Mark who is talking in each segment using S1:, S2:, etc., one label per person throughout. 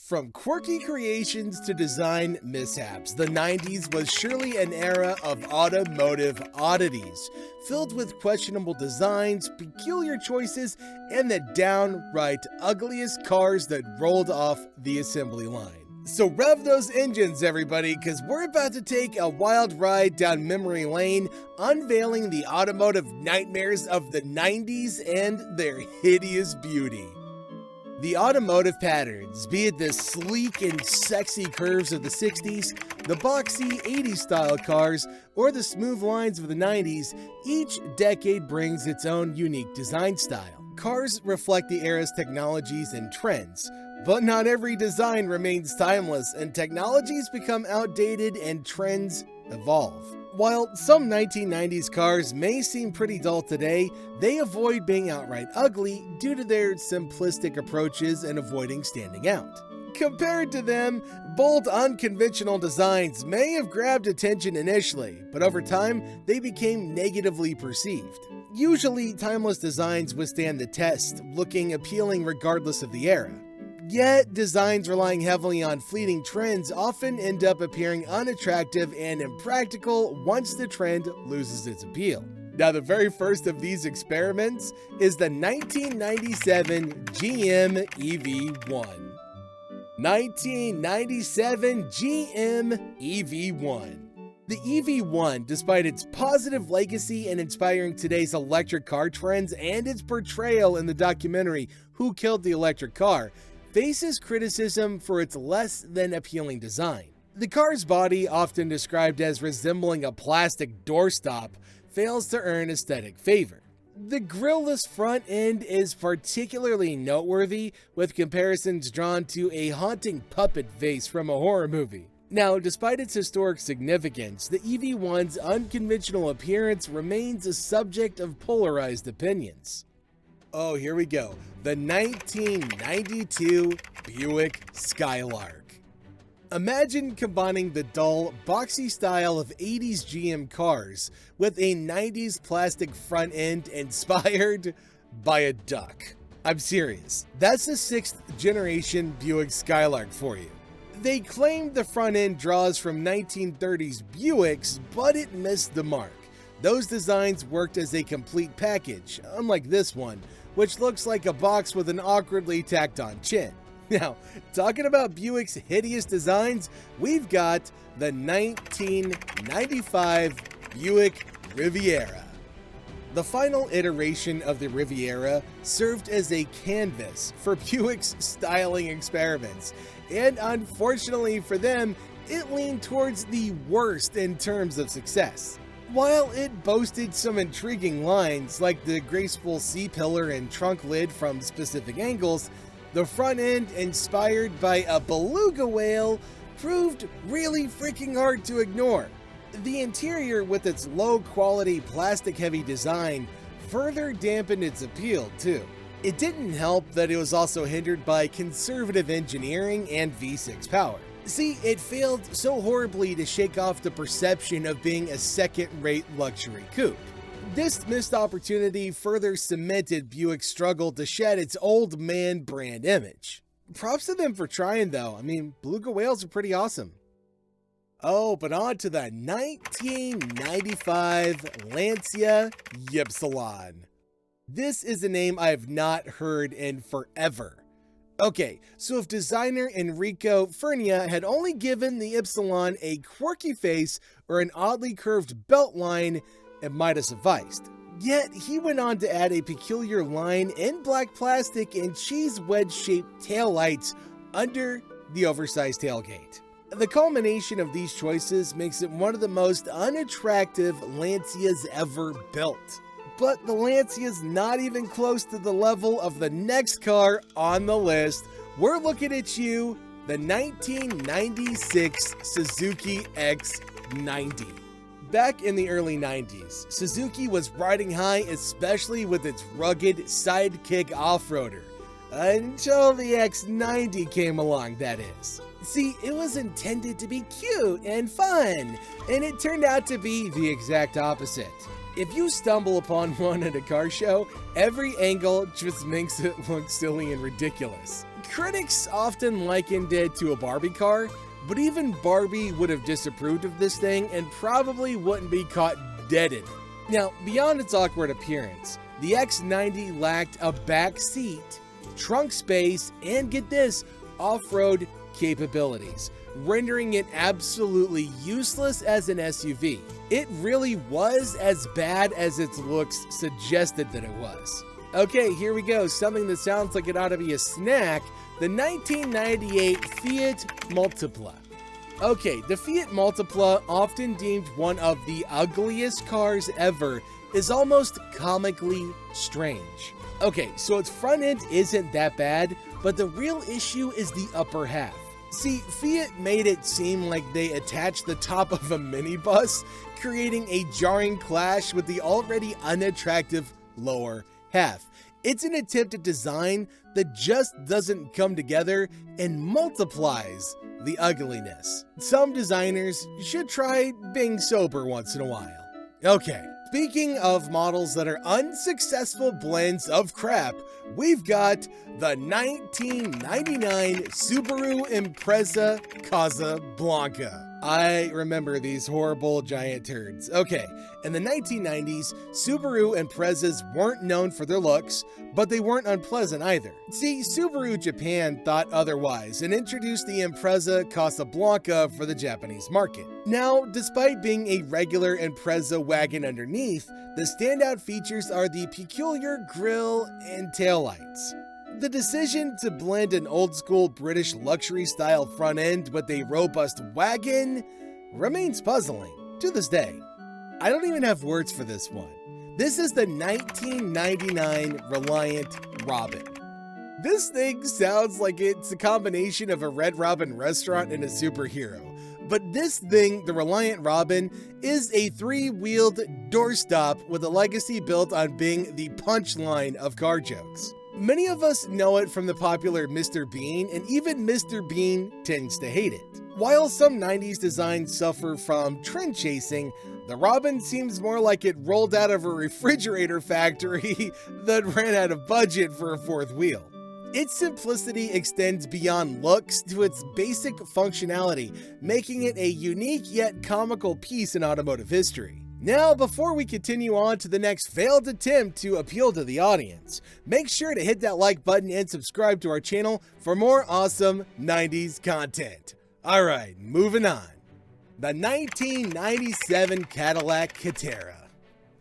S1: From quirky creations to design mishaps, the 90s was surely an era of automotive oddities, filled with questionable designs, peculiar choices, and the downright ugliest cars that rolled off the assembly line. So rev those engines, everybody, because we're about to take a wild ride down memory lane, unveiling the automotive nightmares of the 90s and their hideous beauty. The automotive patterns, be it the sleek and sexy curves of the 60s, the boxy 80s style cars, or the smooth lines of the 90s, each decade brings its own unique design style. Cars reflect the era's technologies and trends, but not every design remains timeless, and technologies become outdated and trends evolve. While some 1990s cars may seem pretty dull today, they avoid being outright ugly due to their simplistic approaches and avoiding standing out. Compared to them, bold, unconventional designs may have grabbed attention initially, but over time, they became negatively perceived. Usually, timeless designs withstand the test, looking appealing regardless of the era. Yet, designs relying heavily on fleeting trends often end up appearing unattractive and impractical once the trend loses its appeal. Now, the very first of these experiments is the 1997 GM EV1. 1997 GM EV1. The EV1, despite its positive legacy in inspiring today's electric car trends and its portrayal in the documentary Who Killed the Electric Car, faces criticism for its less than appealing design. The car's body, often described as resembling a plastic doorstop, fails to earn aesthetic favor. The grille-less front end is particularly noteworthy, with comparisons drawn to a haunting puppet face from a horror movie. Now, despite its historic significance, the EV1's unconventional appearance remains a subject of polarized opinions. Oh, here we go. The 1992 Buick Skylark. Imagine combining the dull, boxy style of 80s GM cars with a 90s plastic front end inspired by a duck. I'm serious. That's the 6th generation Buick Skylark for you. They claimed the front end draws from 1930s Buicks, but it missed the mark. Those designs worked as a complete package, unlike this one, which looks like a box with an awkwardly tacked on chin. Now, talking about Buick's hideous designs, we've got the 1995 Buick Riviera. The final iteration of the Riviera served as a canvas for Buick's styling experiments, and unfortunately for them, it leaned towards the worst in terms of success. While it boasted some intriguing lines like the graceful C-pillar and trunk lid from specific angles, the front end, inspired by a beluga whale, proved really freaking hard to ignore. The interior, with its low-quality, plastic-heavy design, further dampened its appeal, too. It didn't help that it was also hindered by conservative engineering and V6 power. See, it failed so horribly to shake off the perception of being a second-rate luxury coupe. This missed opportunity further cemented Buick's struggle to shed its old man brand image. Props to them for trying, though. I mean, beluga whales are pretty awesome. Oh, but on to the 1995 Lancia Ipsilon. This is a name I have not heard in forever. Okay, so if designer Enrico Fernia had only given the Ipsilon a quirky face or an oddly curved belt line, it might have sufficed. Yet, he went on to add a peculiar line in black plastic and cheese wedge-shaped taillights under the oversized tailgate. The culmination of these choices makes it one of the most unattractive Lancias ever built. But the Lancia's not even close to the level of the next car on the list. We're looking at you, the 1996 Suzuki X90. Back in the early 90s, Suzuki was riding high, especially with its rugged sidekick off-roader. Until the X90 came along, that is. See, it was intended to be cute and fun, and it turned out to be the exact opposite. If you stumble upon one at a car show, every angle just makes it look silly and ridiculous. Critics often likened it to a Barbie car, but even Barbie would have disapproved of this thing and probably wouldn't be caught dead in it. Now, beyond its awkward appearance, the X90 lacked a back seat, trunk space, and get this, off-road capabilities, rendering it absolutely useless as an SUV. It really was as bad as its looks suggested that it was. Okay, here we go, something that sounds like it ought to be a snack, the 1998 Fiat Multipla. Okay, the Fiat Multipla, often deemed one of the ugliest cars ever, is almost comically strange. Okay, so its front end isn't that bad, but the real issue is the upper half. See, Fiat made it seem like they attached the top of a minibus, creating a jarring clash with the already unattractive lower half. It's an attempt at design that just doesn't come together and multiplies the ugliness. Some designers should try being sober once in a while. Okay, speaking of models that are unsuccessful blends of crap, we've got the 1999 Subaru Empreza Casablanca. I remember these horrible giant turds. Okay, in the 1990s, Subaru Emprezas weren't known for their looks, but they weren't unpleasant either. See, Subaru Japan thought otherwise and introduced the Empreza Casablanca for the Japanese market. Now, despite being a regular Empreza wagon underneath, the standout features are the peculiar grille and taillights. The decision to blend an old-school British luxury-style front end with a robust wagon remains puzzling to this day. I don't even have words for this one. This is the 1999 Reliant Robin. This thing sounds like it's a combination of a Red Robin restaurant and a superhero. But this thing, the Reliant Robin, is a three-wheeled doorstop with a legacy built on being the punchline of car jokes. Many of us know it from the popular Mr. Bean, and even Mr. Bean tends to hate it. While some 90s designs suffer from trend chasing, the Robin seems more like it rolled out of a refrigerator factory that ran out of budget for a fourth wheel. Its simplicity extends beyond looks to its basic functionality, making it a unique yet comical piece in automotive history. Now, before we continue on to the next failed attempt to appeal to the audience, make sure to hit that like button and subscribe to our channel for more awesome 90s content. Alright, moving on. The 1997 Cadillac Catara.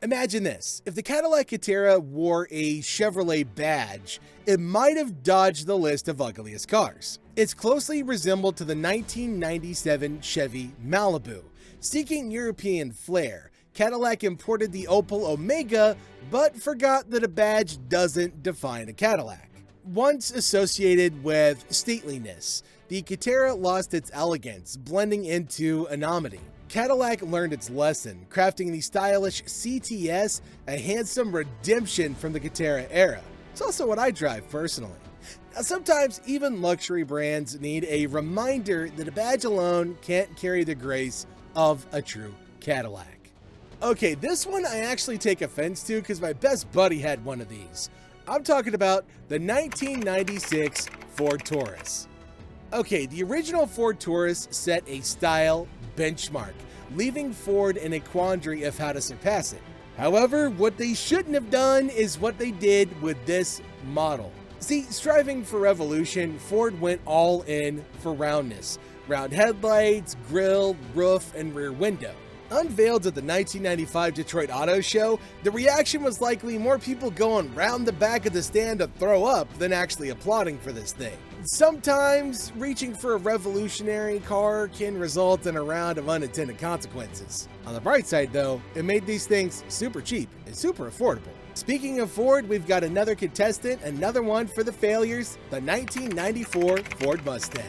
S1: Imagine this, if the Cadillac Catara wore a Chevrolet badge, it might have dodged the list of ugliest cars. It's closely resembled to the 1997 Chevy Malibu. Seeking European flair, Cadillac imported the Opel Omega, but forgot that a badge doesn't define a Cadillac. Once associated with stateliness, the Catara lost its elegance, blending into anonymity. Cadillac learned its lesson, crafting the stylish CTS a handsome redemption from the Catara era. It's also what I drive personally. Now, sometimes even luxury brands need a reminder that a badge alone can't carry the grace of a true Cadillac. Okay, this one I actually take offense to because my best buddy had one of these. I'm talking about the 1996 Ford Taurus. Okay, the original Ford Taurus set a style benchmark, leaving Ford in a quandary of how to surpass it. However, what they shouldn't have done is what they did with this model. See, striving for revolution, Ford went all in for roundness. Round headlights, grille, roof, and rear window. Unveiled at the 1995 Detroit Auto Show, the reaction was likely more people going round the back of the stand to throw up than actually applauding for this thing. Sometimes, reaching for a revolutionary car can result in a round of unintended consequences. On the bright side though, it made these things super cheap and super affordable. Speaking of Ford, we've got another contestant, another one for the failures, the 1994 Ford Mustang.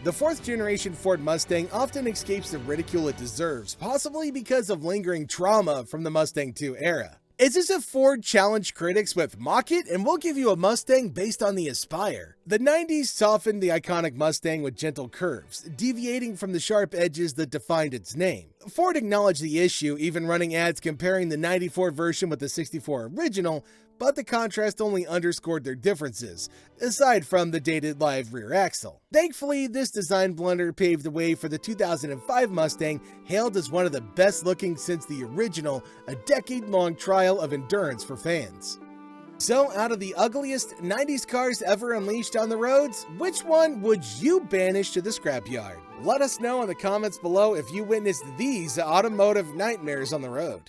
S1: The fourth generation Ford Mustang often escapes the ridicule it deserves, possibly because of lingering trauma from the Mustang II era. It's as if Ford challenged critics with "mock it and we'll give you a Mustang based on the Aspire." The 90s softened the iconic Mustang with gentle curves, deviating from the sharp edges that defined its name. Ford acknowledged the issue, even running ads comparing the 94 version with the 64 original, but the contrast only underscored their differences, aside from the dated live rear axle. Thankfully, this design blunder paved the way for the 2005 Mustang, hailed as one of the best looking since the original, a decade-long trial of endurance for fans. So, out of the ugliest 90s cars ever unleashed on the roads, which one would you banish to the scrapyard? Let us know in the comments below if you witnessed these automotive nightmares on the road.